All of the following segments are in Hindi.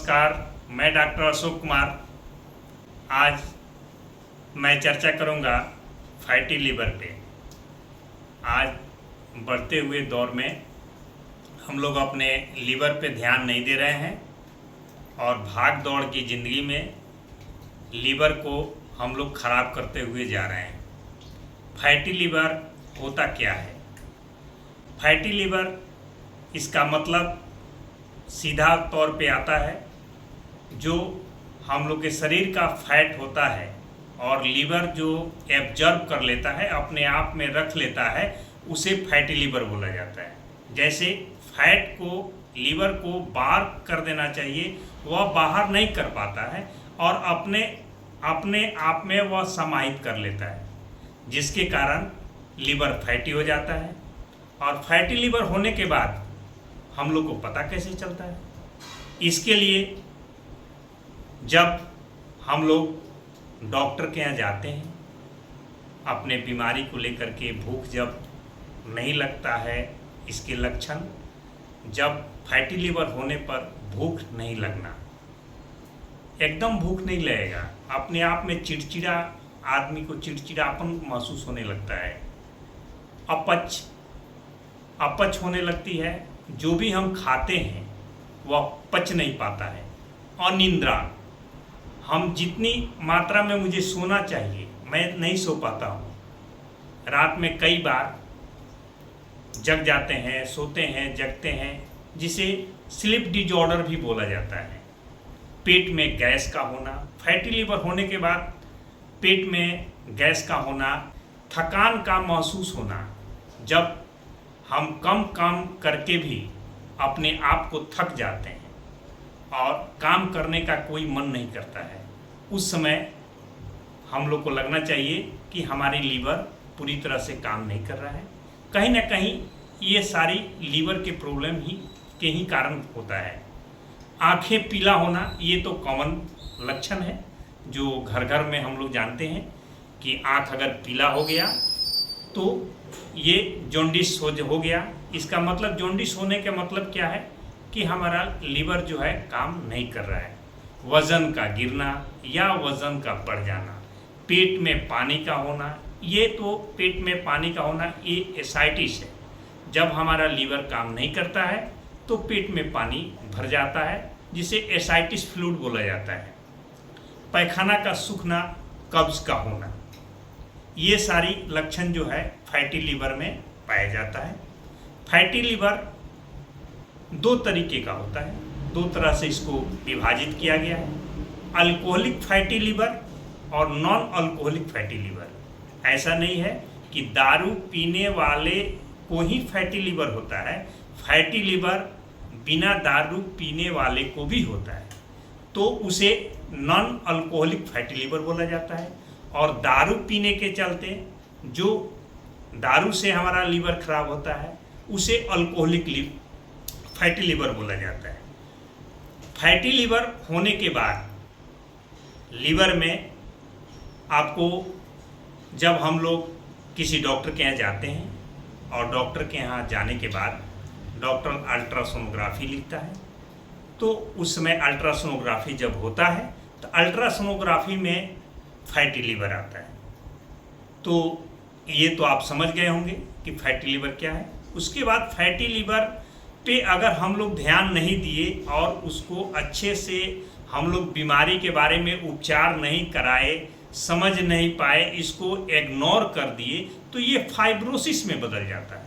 नमस्कार, मैं डॉक्टर अशोक कुमार। आज मैं चर्चा करूंगा फैटी लीवर पे। आज बढ़ते हुए दौर में हम लोग अपने लीवर पे ध्यान नहीं दे रहे हैं और भाग दौड़ की ज़िंदगी में लीवर को हम लोग ख़राब करते हुए जा रहे हैं। फैटी लीवर होता क्या है? फैटी लीवर, इसका मतलब सीधा तौर पे आता है जो हम लोग के शरीर का फैट होता है और लीवर जो एब्जॉर्ब कर लेता है, अपने आप में रख लेता है, उसे फैटी लीवर बोला जाता है। जैसे फैट को, लीवर को बाहर कर देना चाहिए, वह बाहर नहीं कर पाता है और अपने आप में वह समाहित कर लेता है, जिसके कारण लीवर फैटी हो जाता है। और फैटी लीवर होने के बाद हम लोग को पता कैसे चलता है? इसके लिए जब हम लोग डॉक्टर के यहाँ जाते हैं, अपने बीमारी को लेकर के, भूख जब नहीं लगता है, इसके लक्षण, जब फैटी लीवर होने पर भूख नहीं लगना, एकदम भूख नहीं लगेगा, अपने आप में चिड़चिड़ा, आदमी को चिड़चिड़ापन महसूस होने लगता है, अपच होने लगती है, जो भी हम खाते हैं वह पच नहीं पाता है। अनिद्रा, हम जितनी मात्रा में मुझे सोना चाहिए मैं नहीं सो पाता हूँ, रात में कई बार जग जाते हैं, सोते हैं, जगते हैं, जिसे स्लीप डिसऑर्डर भी बोला जाता है। पेट में गैस का होना, फैटी लीवर होने के बाद पेट में गैस का होना, थकान का महसूस होना, जब हम कम काम करके भी अपने आप को थक जाते हैं और काम करने का कोई मन नहीं करता है, उस समय हम लोग को लगना चाहिए कि हमारी लीवर पूरी तरह से काम नहीं कर रहा है। कहीं ना कहीं ये सारी लीवर के प्रॉब्लम के ही कारण होता है। आंखें पीला होना, ये तो कॉमन लक्षण है जो घर घर में हम लोग जानते हैं कि आंख अगर पीला हो गया तो ये जॉन्डिस हो गया। इसका मतलब, जॉन्डिस होने का मतलब क्या है कि हमारा लीवर जो है काम नहीं कर रहा है। वज़न का गिरना या वज़न का बढ़ जाना, पेट में पानी का होना, ये तो पेट में पानी का होना ये एसाइटिस है। जब हमारा लीवर काम नहीं करता है तो पेट में पानी भर जाता है, जिसे एसाइटिस फ्लूइड बोला जाता है। पैखाना का सूखना, कब्ज का होना, ये सारी लक्षण जो है फैटी लीवर में पाया जाता है। फैटी लीवर दो तरीके का होता है, दो तरह से इसको विभाजित किया गया है, अल्कोहलिक फैटी लीवर और नॉन अल्कोहलिक फैटी लीवर। ऐसा नहीं है कि दारू पीने वाले को ही फैटी लीवर होता है, फैटी लीवर बिना दारू पीने वाले को भी होता है, तो उसे नॉन अल्कोहलिक फैटी लीवर बोला जाता है। और दारू पीने के चलते जो दारू से हमारा लीवर खराब होता है, उसे अल्कोहलिक फैटी लीवर बोला जाता है। फैटी लीवर होने के बाद लीवर में आपको, जब हम लोग किसी डॉक्टर के यहाँ जाते हैं और डॉक्टर के यहाँ जाने के बाद डॉक्टर अल्ट्रासोनोग्राफी लिखता है, तो उस समय अल्ट्रासोनोग्राफी जब होता है तो अल्ट्रासोनोग्राफी में फैटी लीवर आता है। तो ये तो आप समझ गए होंगे कि फैटी लीवर क्या है। उसके बाद फैटी लीवर पे अगर हम लोग ध्यान नहीं दिए और उसको अच्छे से हम लोग बीमारी के बारे में उपचार नहीं कराए, समझ नहीं पाए, इसको इग्नोर कर दिए, तो ये फाइब्रोसिस में बदल जाता है।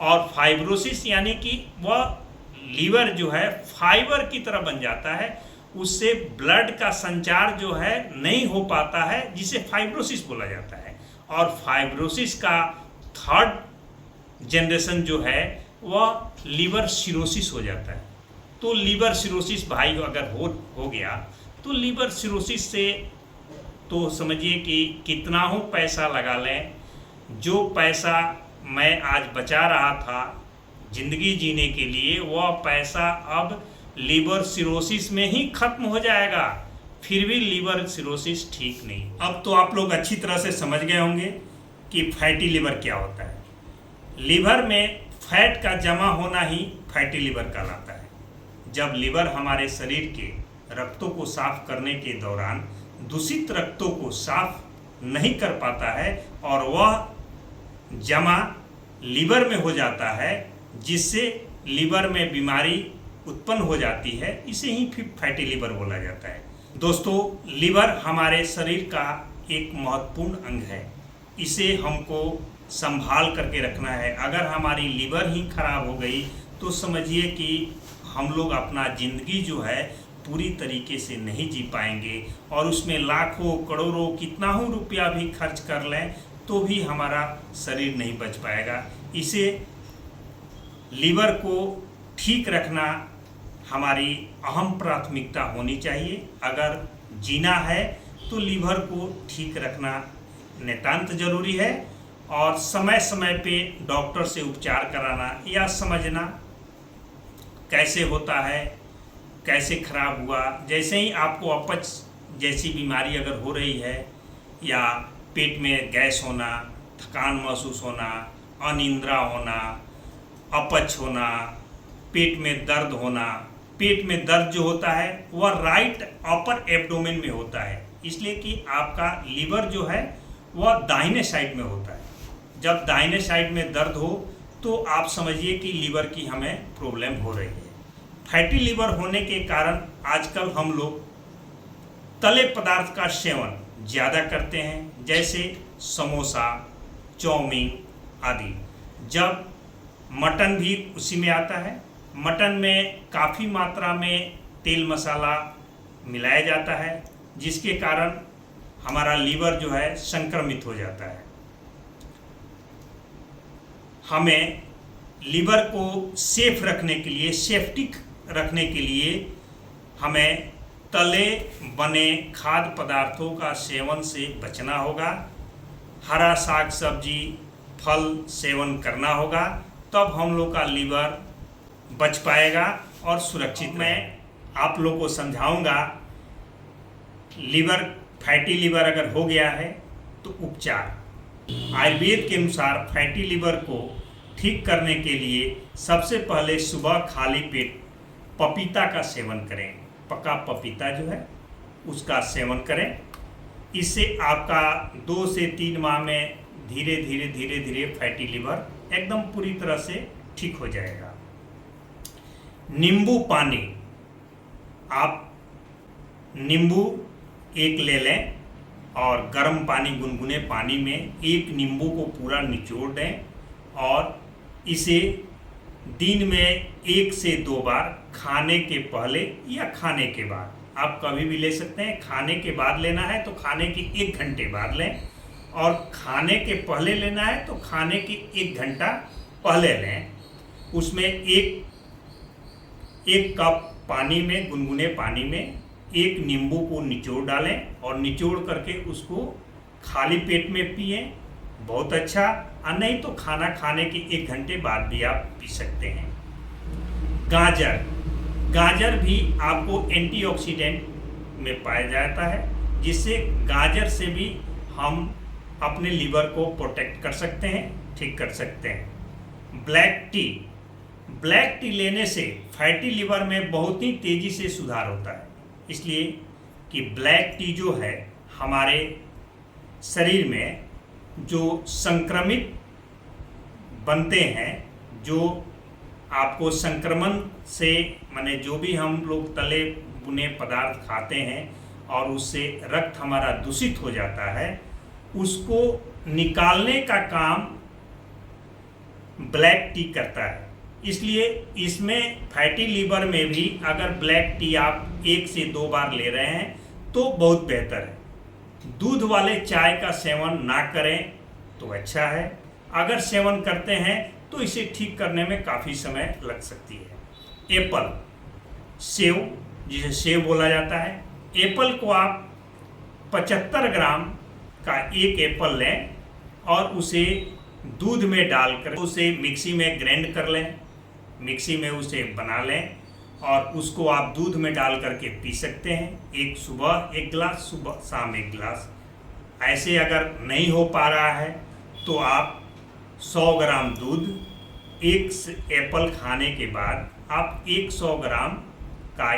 और फाइब्रोसिस यानी कि वह लीवर जो है फाइबर की तरह बन जाता है, उससे ब्लड का संचार जो है नहीं हो पाता है, जिसे फाइब्रोसिस बोला जाता है। और फाइब्रोसिस का थर्ड जनरेशन जो है वह लीवर सिरोसिस हो जाता है। तो लीवर सिरोसिस भाई अगर हो गया तो लीवर सिरोसिस से तो समझिए कि कितना हो पैसा लगा लें, जो पैसा मैं आज बचा रहा था जिंदगी जीने के लिए, वह पैसा अब लीवर सिरोसिस में ही खत्म हो जाएगा, फिर भी लीवर सिरोसिस ठीक नहीं। अब तो आप लोग अच्छी तरह से समझ गए होंगे कि फैटी लीवर क्या होता है। लीवर में फैट का जमा होना ही फैटी लीवर कहलाता है। जब लीवर हमारे शरीर के रक्तों को साफ करने के दौरान दूषित रक्तों को साफ नहीं कर पाता है और वह जमा लीवर में हो जाता है, जिससे लीवर में बीमारी उत्पन्न हो जाती है। इसे ही फिर फैटी लीवर बोला जाता है। दोस्तों, लीवर हमारे शरीर का एक महत्वपूर्ण अंग है। इसे हमको संभाल करके रखना है। अगर हमारी लीवर ही खराब हो गई तो समझिए कि हम लोग अपना ज़िंदगी जो है पूरी तरीके से नहीं जी पाएंगे, और उसमें लाखों करोड़ों कितना ही रुपया भी खर्च कर लें तो भी हमारा शरीर नहीं बच पाएगा। इसे लीवर को ठीक रखना हमारी अहम प्राथमिकता होनी चाहिए। अगर जीना है तो लीवर को ठीक रखना नितांत जरूरी है, और समय समय पे डॉक्टर से उपचार कराना या समझना कैसे होता है, कैसे खराब हुआ। जैसे ही आपको अपच जैसी बीमारी अगर हो रही है, या पेट में गैस होना, थकान महसूस होना, अनिद्रा होना, अपच होना, पेट में दर्द होना। पेट में दर्द जो होता है वह राइट अपर एब्डोमेन में होता है, इसलिए कि आपका लीवर जो है वह दाहिने साइड में होता है। जब दाहिने साइड में दर्द हो तो आप समझिए कि लीवर की हमें प्रॉब्लम हो रही है। फैटी लीवर होने के कारण आजकल हम लोग तले पदार्थ का सेवन ज़्यादा करते हैं, जैसे समोसा, चाउमीन आदि। जब मटन भी उसी में आता है। मटन में काफ़ी मात्रा में तेल मसाला मिलाया जाता है, जिसके कारण हमारा लीवर जो है संक्रमित हो जाता है। हमें लीवर को सेफ रखने के लिए, सेफ्टी रखने के लिए हमें तले बने खाद्य पदार्थों का सेवन से बचना होगा। हरा साग सब्जी, फल सेवन करना होगा, तब हम लोग का लीवर बच पाएगा और सुरक्षित। मैं आप लोग को समझाऊंगा लीवर, फैटी लीवर अगर हो गया है तो उपचार। आयुर्वेद के अनुसार फैटी लीवर को ठीक करने के लिए सबसे पहले सुबह खाली पेट पपीता का सेवन करें। पका पपीता जो है उसका सेवन करें। इससे आपका 2 से 3 माह में धीरे धीरे फैटी लीवर एकदम पूरी तरह से ठीक हो जाएगा। नींबू पानी, आप नींबू एक ले लें और गर्म पानी, गुनगुने पानी में एक नींबू को पूरा निचोड़ दें, और इसे दिन में 1 से 2 बार, खाने के पहले या खाने के बाद, आप कभी भी ले सकते हैं। खाने के बाद लेना है तो खाने के 1 घंटे बाद लें, और खाने के पहले लेना है तो खाने के 1 घंटा पहले लें। उसमें एक कप पानी में, गुनगुने पानी में एक नींबू को निचोड़ डालें, और निचोड़ करके उसको खाली पेट में पिएं, बहुत अच्छा। और नहीं तो खाना खाने के 1 घंटे बाद भी आप पी सकते हैं। गाजर भी आपको एंटीऑक्सीडेंट में पाया जाता है, जिससे गाजर से भी हम अपने लीवर को प्रोटेक्ट कर सकते हैं, ठीक कर सकते हैं। ब्लैक टी लेने से फैटी लीवर में बहुत ही तेज़ी से सुधार होता है, इसलिए कि ब्लैक टी जो है हमारे शरीर में जो संक्रमित बनते हैं, जो आपको संक्रमण से, माने जो भी हम लोग तले बुने पदार्थ खाते हैं और उससे रक्त हमारा दूषित हो जाता है, उसको निकालने का काम ब्लैक टी करता है। इसलिए इसमें फैटी लीवर में भी अगर ब्लैक टी आप 1 से 2 बार ले रहे हैं तो बहुत बेहतर है। दूध वाले चाय का सेवन ना करें तो अच्छा है। अगर सेवन करते हैं तो इसे ठीक करने में काफ़ी समय लग सकती है। एप्पल, सेव, जिसे सेव बोला जाता है, एप्पल को आप 75 ग्राम का एक एप्पल लें और उसे दूध में डालकर उसे मिक्सी में ग्राइंड कर लें, मिक्सी में उसे बना लें और उसको आप दूध में डाल करके पी सकते हैं। एक सुबह 1 गिलास, सुबह शाम 1 गिलास। ऐसे अगर नहीं हो पा रहा है तो आप 100 ग्राम दूध, 1 एप्पल खाने के बाद आप 100 ग्राम का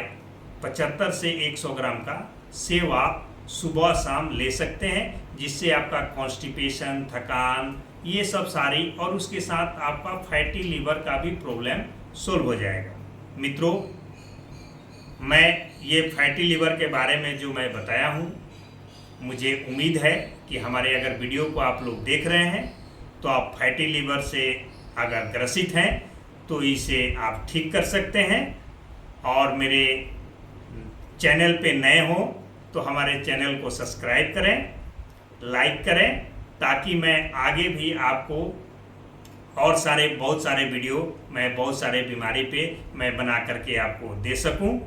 75 से 100 ग्राम का सेव आप सुबह शाम ले सकते हैं, जिससे आपका कॉन्स्टिपेशन, थकान, ये सब सारी, और उसके साथ आपका फैटी लीवर का भी प्रॉब्लम सोल्व हो जाएगा। मित्रों, मैं ये फैटी लीवर के बारे में जो मैं बताया हूँ, मुझे उम्मीद है कि हमारे अगर वीडियो को आप लोग देख रहे हैं तो आप फैटी लीवर से अगर ग्रसित हैं तो इसे आप ठीक कर सकते हैं। और मेरे चैनल पे नए हो तो हमारे चैनल को सब्सक्राइब करें, लाइक करें, ताकि मैं आगे भी आपको और बहुत सारे वीडियो मैं बहुत सारे बीमारी पे मैं बना करके आपको दे सकूं।